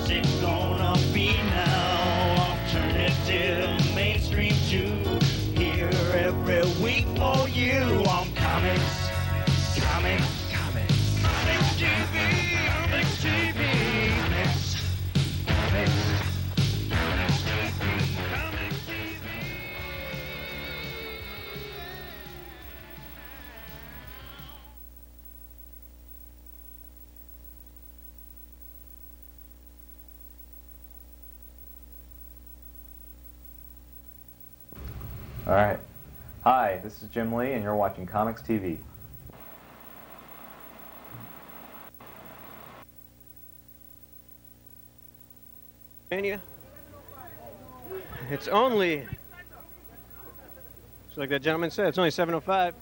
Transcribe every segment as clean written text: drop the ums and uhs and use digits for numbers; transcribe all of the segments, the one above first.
What's it gonna be now? Alternative, mainstream too. Here every week for you on Comics, Comics, Comics, Comics TV, Comics TV, Comics, Comics, Comics TV, Comics TV. All right. Hi, this is Jim Lee, and you're watching Comics TV. It's only, just like that gentleman said, it's only 7:05,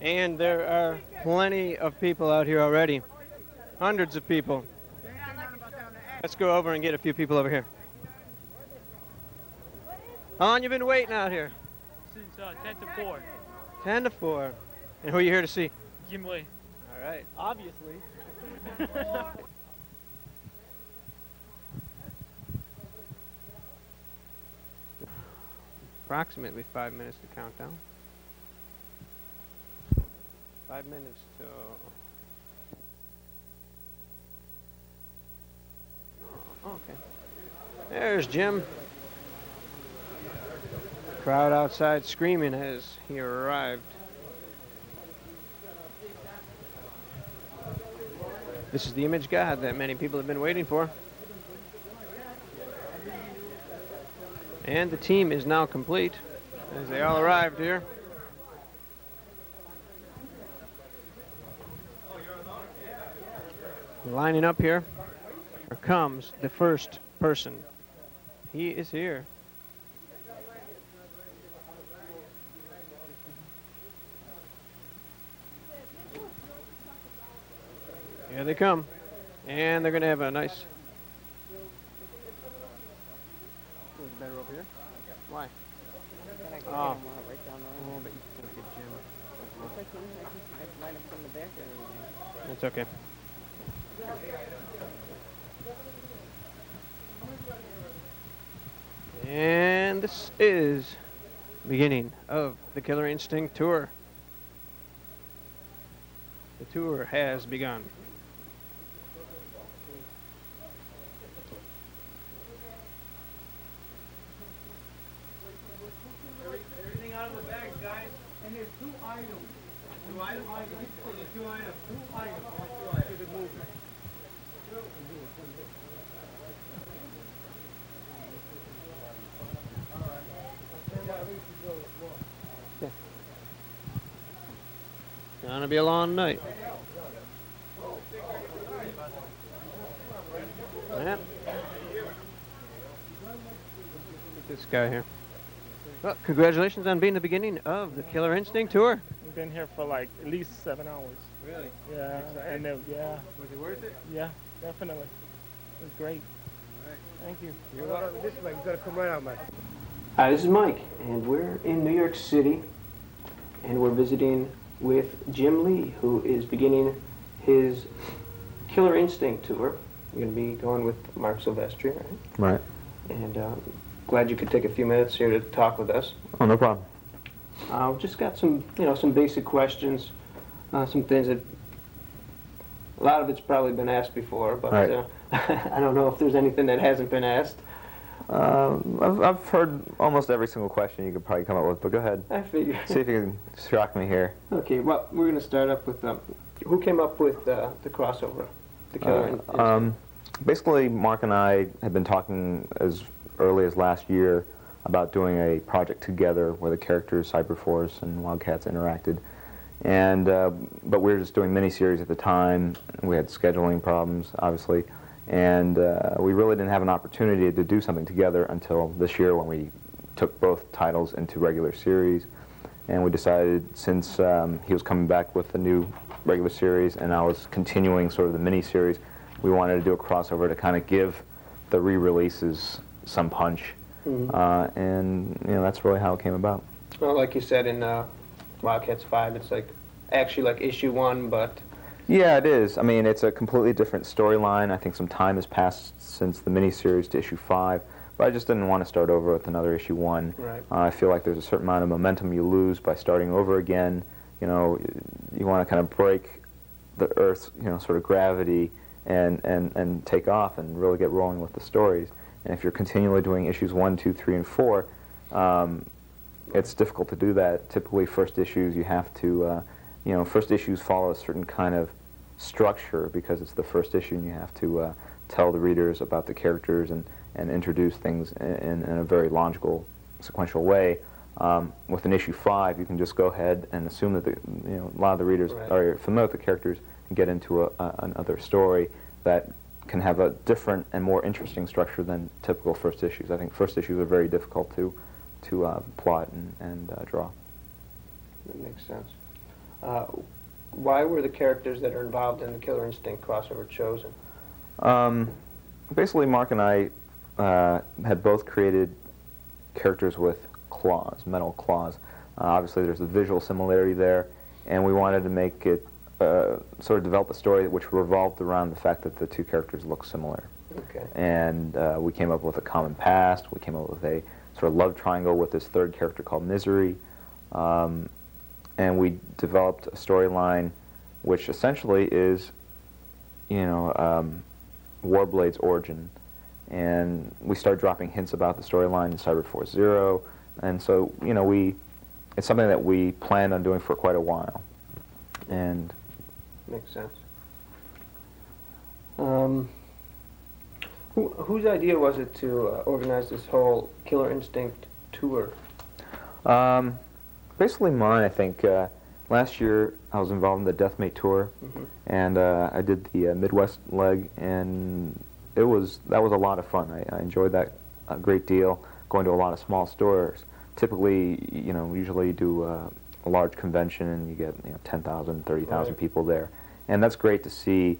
and there are plenty of people out here already. Hundreds of people. Let's go over and get a few people over here. How long you been waiting out here? Since 10 to 4. 10 to 4. And who are you here to see? Jim Lee. All right. Obviously. Approximately 5 minutes to count down. 5 minutes to... Oh, okay. There's Jim. Crowd outside screaming as he arrived. This is the image god that many people have been waiting for. And the team is now complete as they all arrived here. Lining up here. Here comes the first person. He is here. Here they come, and they're going to have a nice... Oh, it's better over here? Why? Oh. But you can't get Jim. That's okay. And this is the beginning of the Killer Instinct Tour. The tour has begun. Everything out of the bags, guys. And there's 2 items. 2 items? 2 items. 2 items. Keep it moving. Gonna be a long night. Yeah. This guy here. Well, congratulations on being the beginning of the Killer Instinct Tour. We've been here for like at least 7 hours. Really? Yeah, and yeah. Was it worth it? Yeah, definitely. It was great. All right. Thank you. You're welcome. This way. You gotta come right out, man. Hi, this is Mike, and we're in New York City, and we're visiting with Jim Lee, who is beginning his Killer Instinct Tour. You're going to be going with Mark Silvestri, right? Right. And glad you could take a few minutes here to talk with us. Oh, no problem. We've just got some, some basic questions, some things that a lot of it's probably been asked before, but Right. I don't know if there's anything that hasn't been asked. I've heard almost every single question you could probably come up with, but go ahead. I figure. See if you can shock me here. Okay, well, we're going to start up with who came up with the crossover, the Killer Instinct? Basically, Mark and I had been talking as early as last year about doing a project together where the characters Cyberforce and Wildcats interacted. And but we were just doing miniseries at the time. We had scheduling problems, obviously, and we really didn't have an opportunity to do something together until this year when we took both titles into regular series. And we decided, since he was coming back with a new regular series and I was continuing sort of the miniseries, we wanted to do a crossover to kind of give the re-releases some punch. Mm-hmm. And that's really how it came about. Well, like you said in Wildcats 5, it's like actually like issue 1, but Yeah, it is. I mean, it's a completely different storyline. I think some time has passed since the miniseries to issue 5, but I just didn't want to start over with another issue 1. Right. I feel like there's a certain amount of momentum you lose by starting over again. You know, you want to kind of break the Earth's, sort of gravity and take off and really get rolling with the stories. And if you're continually doing issues 1, 2, 3, and 4, it's difficult to do that. Typically, first issues you have to, first issues follow a certain kind of structure because it's the first issue, and you have to tell the readers about the characters and introduce things in a very logical, sequential way. With an issue 5, you can just go ahead and assume that a lot of the readers Right. are familiar with the characters and get into another story that can have a different and more interesting structure than typical first issues. I think first issues are very difficult to plot and draw. That makes sense. Why were the characters that are involved in the Killer Instinct crossover chosen? Basically, Mark and I had both created characters with claws, metal claws. Obviously, there's a visual similarity there, and we wanted to make it sort of develop a story which revolved around the fact that the two characters look similar. Okay. And we came up with a common past. We came up with a sort of love triangle with this third character called Misery. And we developed a storyline which essentially is, Warblade's origin. And we started dropping hints about the storyline in Cyberforce Zero. And so, it's something that we planned on doing for quite a while. And Makes sense. Whose idea was it to organize this whole Killer Instinct tour? Basically mine, I think. Last year I was involved in the Deathmate tour, and I did the Midwest leg, and that was a lot of fun. I enjoyed that a great deal, going to a lot of small stores. Typically, usually you do a large convention and you get 10,000, 30,000 Right. people there, and that's great to see,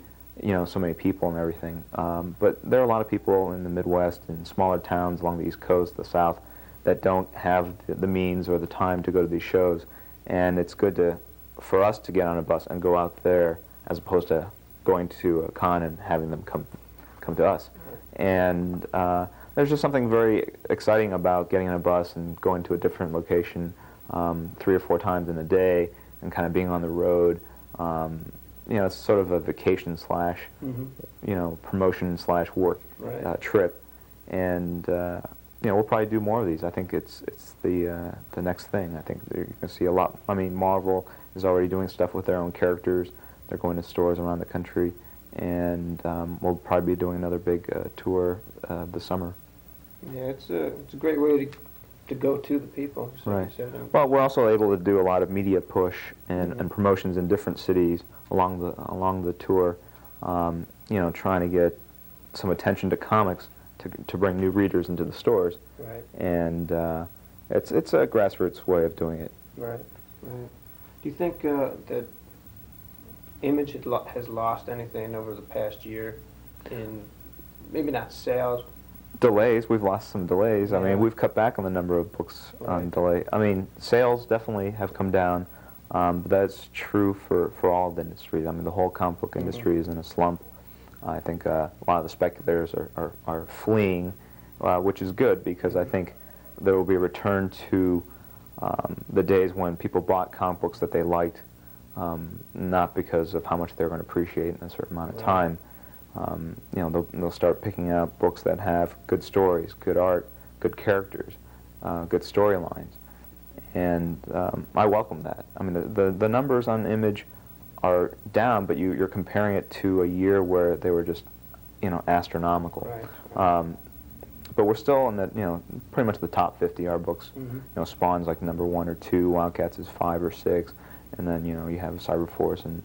so many people and everything. But there are a lot of people in the Midwest and smaller towns along the East Coast, the South, that don't have the means or the time to go to these shows, and it's good for us to get on a bus and go out there as opposed to going to a con and having them come to us. And there's just something very exciting about getting on a bus and going to a different location 3 or 4 times in a day and kind of being on the road. It's sort of a vacation slash, promotion slash work Right. trip, and we'll probably do more of these. I think it's the next thing. I think you're going to see a lot. I mean, Marvel is already doing stuff with their own characters. They're going to stores around the country, and we'll probably be doing another big tour this summer. Yeah, it's a great way to go to the people. So Right. you said, Well, we're also able to do a lot of media push and promotions in different cities along the tour. Trying to get some attention to comics to bring new readers into the stores. Right. And it's a grassroots way of doing it. Right. Right. Do you think that Image has lost anything over the past year in maybe not sales? Delays, we've lost some delays. I Yeah. mean, we've cut back on the number of books on Right. delay. I mean, sales definitely have come down, but that's true for all of the industries. I mean, the whole comic book industry is in a slump. I think a lot of the speculators are fleeing, which is good because I think there will be a return to the days when people bought comic books that they liked, not because of how much they're going to appreciate in a certain amount of time. They'll start picking up books that have good stories, good art, good characters, good storylines, and I welcome that. I mean, the numbers on Image are down, but you're comparing it to a year where they were just, astronomical. Right. But we're still in the, pretty much the top 50. Our books, Spawn's like number 1 or 2, Wildcats is 5 or 6, and then you have Cyberforce and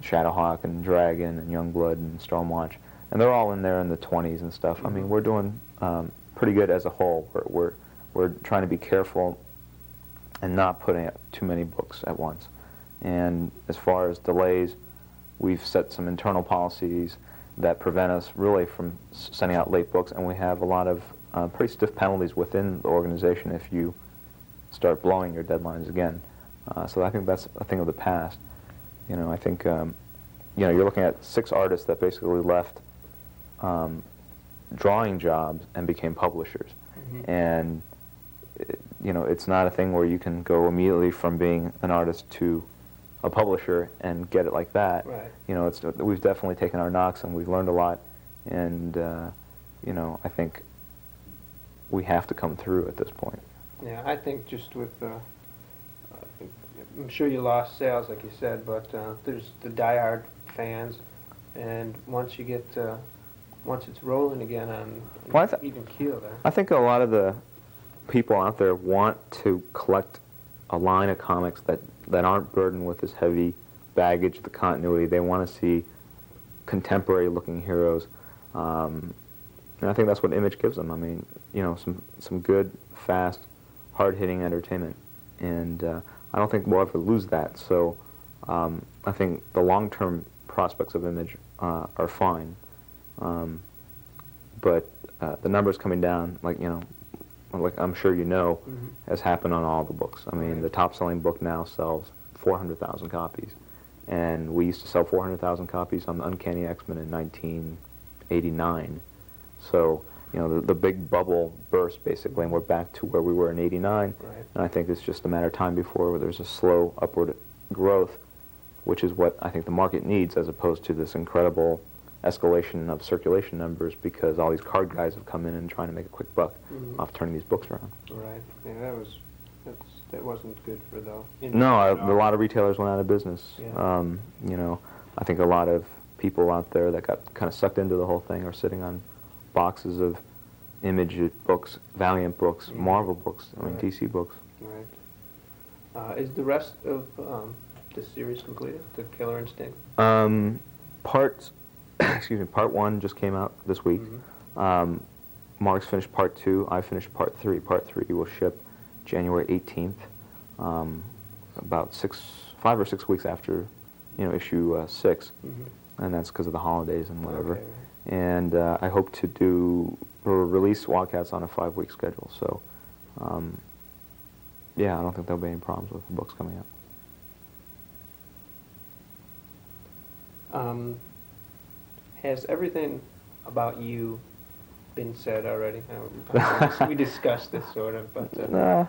Shadowhawk and Dragon and Youngblood and Stormwatch, and they're all in there in the 20s and stuff. I mean, we're doing pretty good as a whole. We're trying to be careful and not putting out too many books at once. And as far as delays, we've set some internal policies that prevent us really from sending out late books, and we have a lot of pretty stiff penalties within the organization if you start blowing your deadlines again. So I think that's a thing of the past. I think you know, you're looking at 6 artists that basically left drawing jobs and became publishers. And you know, it's not a thing where you can go immediately from being an artist to a publisher and get it like that. Right. You know, we've definitely taken our knocks and we've learned a lot, and you know, I think we have to come through at this point. Yeah, I think just with, I'm sure you lost sales, like you said, but there's the diehard fans, and once you get, once it's rolling again on even keel there. I think a lot of the people out there want to collect a line of comics that aren't burdened with this heavy baggage, the continuity. They want to see contemporary-looking heroes, and I think that's what Image gives them. I mean, you know, some good, fast, hard-hitting entertainment, and I don't think we'll ever lose that. So I think the long-term prospects of Image are fine, but the numbers coming down, like, you know, like I'm sure you know, has happened on all the books. I mean, the top-selling book now sells 400,000 copies, and we used to sell 400,000 copies on the Uncanny X-Men in 1989. So, you know, the big bubble burst, basically, and we're back to where we were in '89, and I think it's just a matter of time before there's a slow upward growth, which is what I think the market needs, as opposed to this incredible escalation of circulation numbers, because all these card guys have come in and trying to make a quick buck off turning these books around. Right. Yeah, that wasn't good for the industry. No, a lot of retailers went out of business. Yeah. You know, I think a lot of people out there that got kind of sucked into the whole thing are sitting on boxes of Image books, Valiant books, Marvel books, I mean, DC books. Right. Is the rest of this series completed, the Killer Instinct? Part 1 just came out this week. Mark's finished Part 2. I finished Part 3. Part 3 will ship January 18th, about 5 or 6 weeks after, you know, issue 6, and that's because of the holidays and whatever. Okay. And I hope to do or release Wildcats on a 5-week schedule. So, yeah, I don't think there'll be any problems with the books coming out. Has everything about you been said already? We discussed this sort of, but No,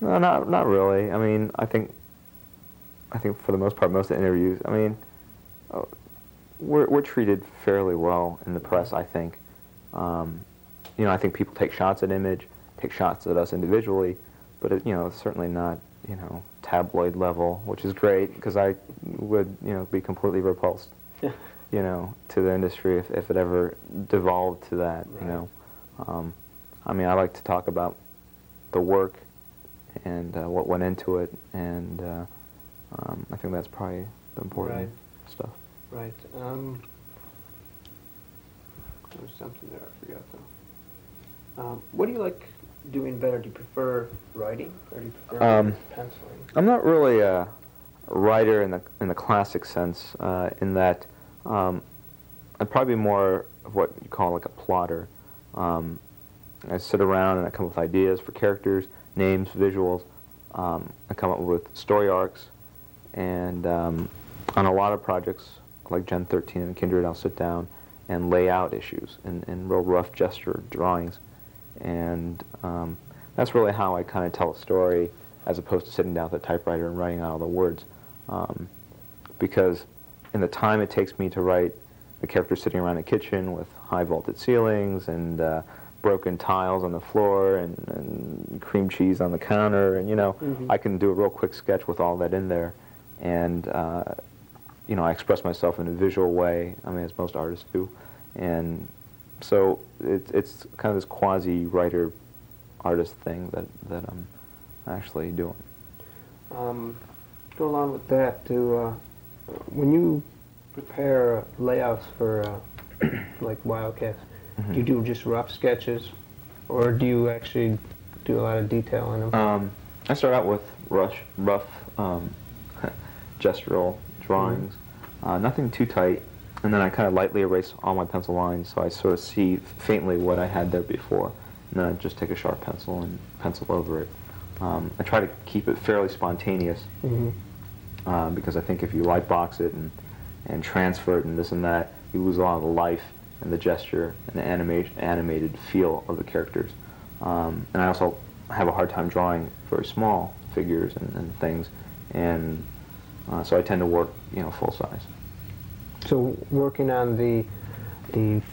not really. I mean, I think for the most part, most of the interviews, I mean, we're treated fairly well in the press, I think. You know, I think people take shots at Image, take shots at us individually, but you know, it's certainly not, you know, tabloid level, which is great, because I would, you know, be completely repulsed, you know, to the industry if it ever devolved to that, you know. I mean, I like to talk about the work and what went into it, and I think that's probably the important stuff. Right. There was something there I forgot though. What do you like doing better? Do you prefer writing or do you prefer penciling? I'm not really a writer in the classic sense, in that I'd probably be more of what you call like a plotter. I sit around and I come up with ideas for characters, names, visuals. I come up with story arcs, and on a lot of projects like Gen 13 and Kindred, I'll sit down and lay out issues in real rough gesture drawings, and that's really how I kind of tell a story, as opposed to sitting down with a typewriter and writing out all the words, because in the time it takes me to write the characters sitting around a kitchen with high vaulted ceilings and broken tiles on the floor and cream cheese on the counter, and you know, I can do a real quick sketch with all that in there, and you know, I express myself in a visual way, I mean, as most artists do, and so it's kind of this quasi-writer artist thing that I'm actually doing. Go along with that, when you prepare layouts for like Wildcats, do you do just rough sketches, or do you actually do a lot of detail in them? I start out with rough gestural drawings, nothing too tight, and then I kind of lightly erase all my pencil lines, so I sort of see faintly what I had there before, and then I just take a sharp pencil and pencil over it. I try to keep it fairly spontaneous, because I think if you light box it and and transfer it and this and that, you lose a lot of the life and the gesture and the animated feel of the characters. And I also have a hard time drawing very small figures and things, and so I tend to work, full size. So working on the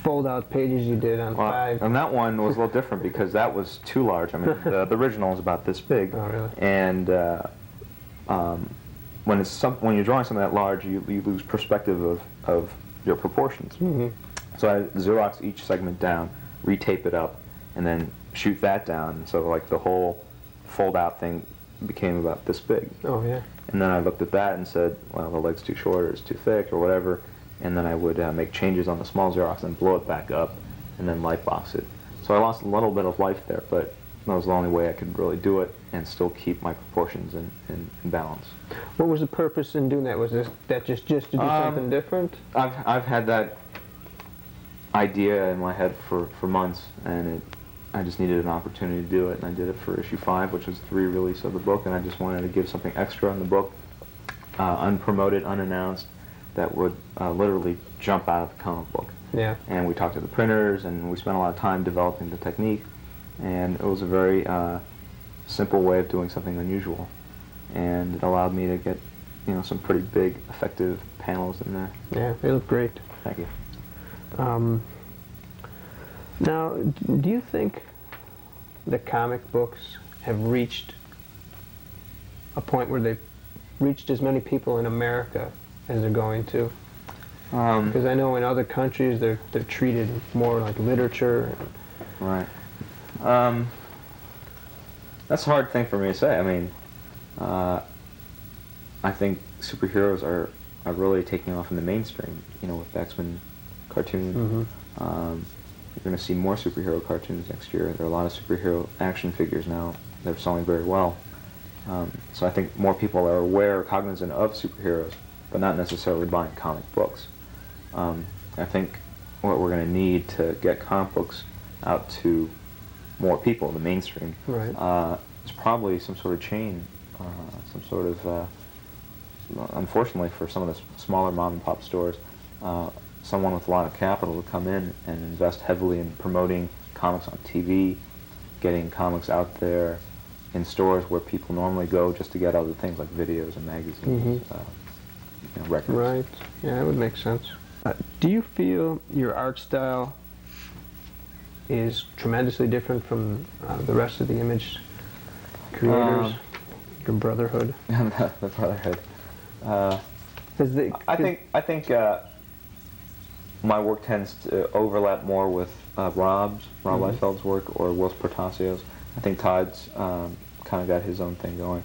fold-out pages you did on 5. And that one was a little different because that was too large. I mean, the original is about this big. Oh, really? And when you're drawing something that large, you lose perspective of your proportions. Mm-hmm. So I Xerox each segment down, retape it up, and then shoot that down. So like the whole fold-out thing became about this big. Oh, yeah. And then I looked at that and said, well, the leg's too short or it's too thick or whatever. And then I would make changes on the small Xerox and blow it back up and then lightbox it. So I lost a little bit of life there, but that was the only way I could really do it and still keep my proportions in balance. What was the purpose in doing that? Was that just to do something different? I've had that idea in my head for months, and I just needed an opportunity to do it, and I did it for issue 5, which was the re-release of the book, and I just wanted to give something extra in the book, unpromoted, unannounced, that would literally jump out of the comic book. Yeah. And we talked to the printers, and we spent a lot of time developing the technique, and it was a very simple way of doing something unusual, and it allowed me to get some pretty big, effective panels in there. Yeah, they look great. Thank you. Now, do you think the comic books have reached a point where they've reached as many people in America as they're going to? Because I know in other countries they're treated more like literature. Right. That's a hard thing for me to say. I mean, I think superheroes are really taking off in the mainstream. With X-Men cartoons. Mm-hmm. You're going to see more superhero cartoons next year. There are a lot of superhero action figures now. They're selling very well. So I think more people are aware, cognizant of superheroes, but not necessarily buying comic books. I think what we're going to need to get comic books out to more people in the mainstream is probably some sort of chain, some sort of, unfortunately for some of the smaller mom and pop stores, someone with a lot of capital to come in and invest heavily in promoting comics on TV, getting comics out there in stores where people normally go just to get other things like videos and magazines, records. Right. Yeah, that would make sense. Do you feel your art style is tremendously different from the rest of the Image creators? Your brotherhood? The brotherhood. I think my work tends to overlap more with Rob Liefeld's work or Will Portasio's. I think Todd's kind of got his own thing going.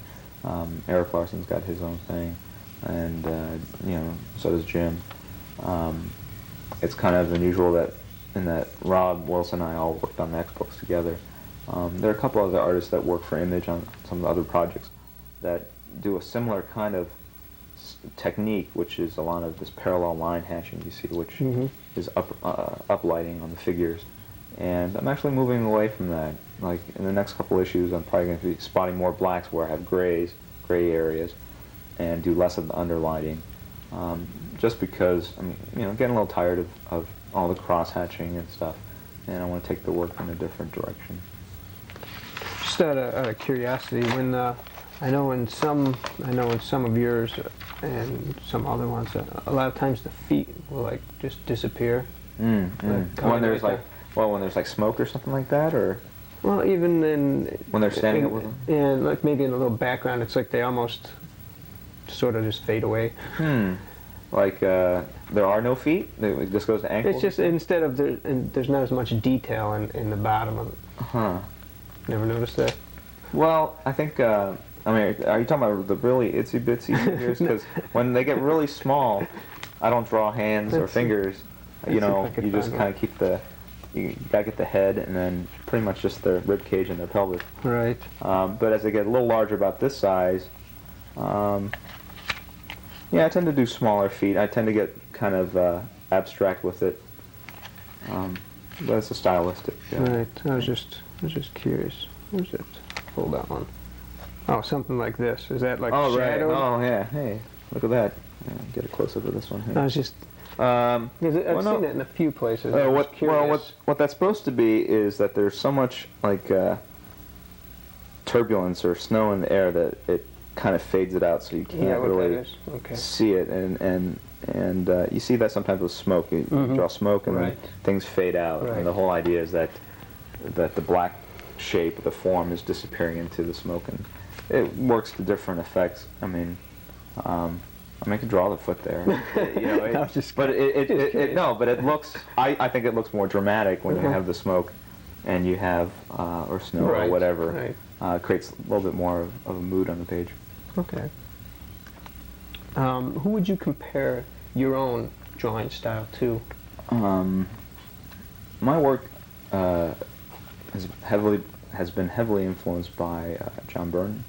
Eric Larson's got his own thing, and so does Jim. It's kind of unusual that Rob, Wilson, and I all worked on the X books together. There are a couple other artists that work for Image on some of the other projects that do a similar kind of technique, which is a lot of this parallel line hatching you see, which is uplighting on the figures. And I'm actually moving away from that. Like in the next couple issues, I'm probably going to be spotting more blacks where I have gray areas, and do less of the underlighting. Just because I'm getting a little tired of all the cross hatching and stuff, and I want to take the work in a different direction. Just out of curiosity, when I know in some of yours and some other ones, a lot of times the feet will like just disappear. When there's when there's like smoke or something like that, or even when they're standing up with them. And like maybe in a little background, it's like they almost sort of just fade away. Like there are no feet. It just goes to ankles. It's just instead of there's not as much detail in the bottom of it. Never noticed that. Well, I think. Are you talking about the really itsy bitsy figures? Because when they get really small, I don't draw hands or fingers. You just kind of keep you gotta get the head and then pretty much just their rib cage and their pelvis. Right. But as they get a little larger, about this size, I tend to do smaller feet. I tend to get kind of abstract with it. But it's a stylistic. Right. I was just curious. Where's it? Hold that one. Oh, something like this. Is that like shadow? Right. Oh, yeah. Hey, look at that. get a close up of this one I here. was just, Um, because I've well, no. seen it in a few places. I was Well, curious. what that's supposed to be is that there's so much like turbulence or snow in the air that it kind of fades it out, so you Yeah, can't what really that is. Okay. see it. And you see that sometimes with smoke. You Mhm. draw smoke and Right. then things fade out. Right. And the whole idea is that the black shape, the form, is disappearing into the smoke, and it works to different effects. I mean, I can draw the foot there. You know, I was just- but but it looks. I think it looks more dramatic when you Uh-huh. have the smoke, and you have or snow Right, or whatever. right. Creates a little bit more of a mood on the page. Okay. Who would you compare your own drawing style to? My work has been heavily influenced by John Byrne,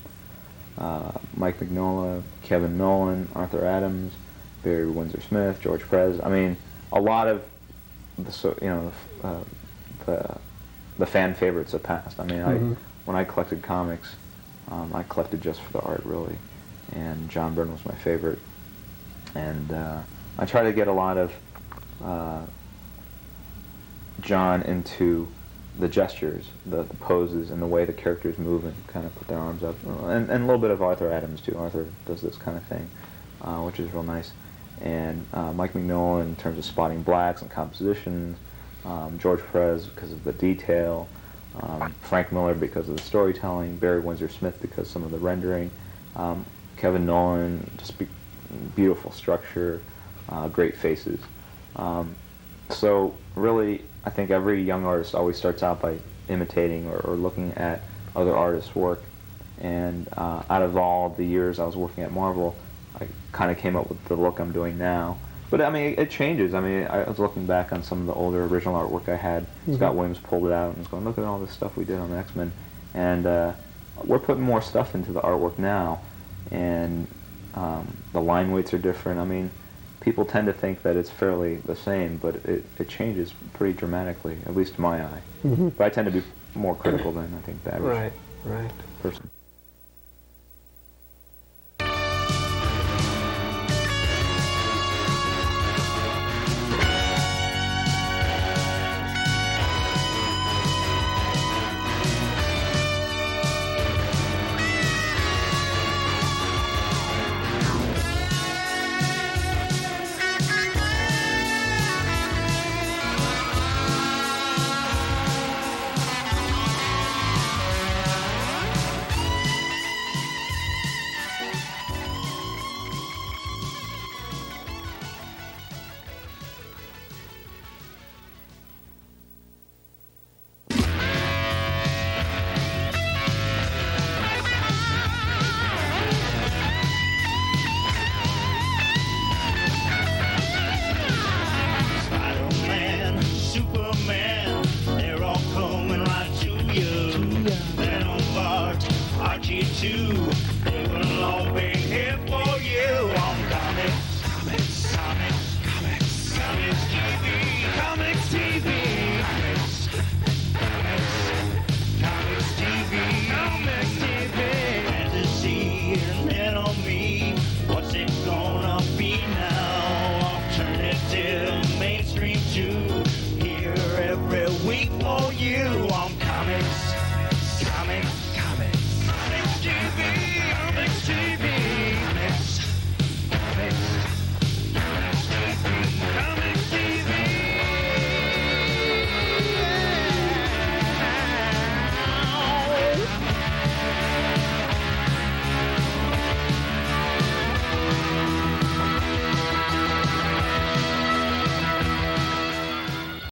Mike Mignola, Kevin Nolan, Arthur Adams, Barry Windsor Smith, George Perez. I mean, a lot of the fan favorites of past. I mean, when I collected comics, I collected just for the art, really, and John Byrne was my favorite. And I try to get a lot of John into the gestures, the poses, and the way the characters move and kind of put their arms up. And a little bit of Arthur Adams, too. Arthur does this kind of thing, which is real nice. And Mike Mignola in terms of spotting blacks and compositions, George Perez because of the detail, Frank Miller because of the storytelling, Barry Windsor Smith because some of the rendering, Kevin Nolan, just beautiful structure, great faces. So really, I think every young artist always starts out by imitating or looking at other artists' work. And out of all the years I was working at Marvel, I kind of came up with the look I'm doing now. But I mean, it changes. I mean, I was looking back on some of the older original artwork I had. Scott Williams pulled it out and was going, look at all this stuff we did on the X-Men. And we're putting more stuff into the artwork now. And the line weights are different. I mean, people tend to think that it's fairly the same, but it changes pretty dramatically, at least to my eye. But I tend to be more critical than I think the average Right. person. Spider-Man, Superman, they're all coming right to you. Venom, Bart, Archie too.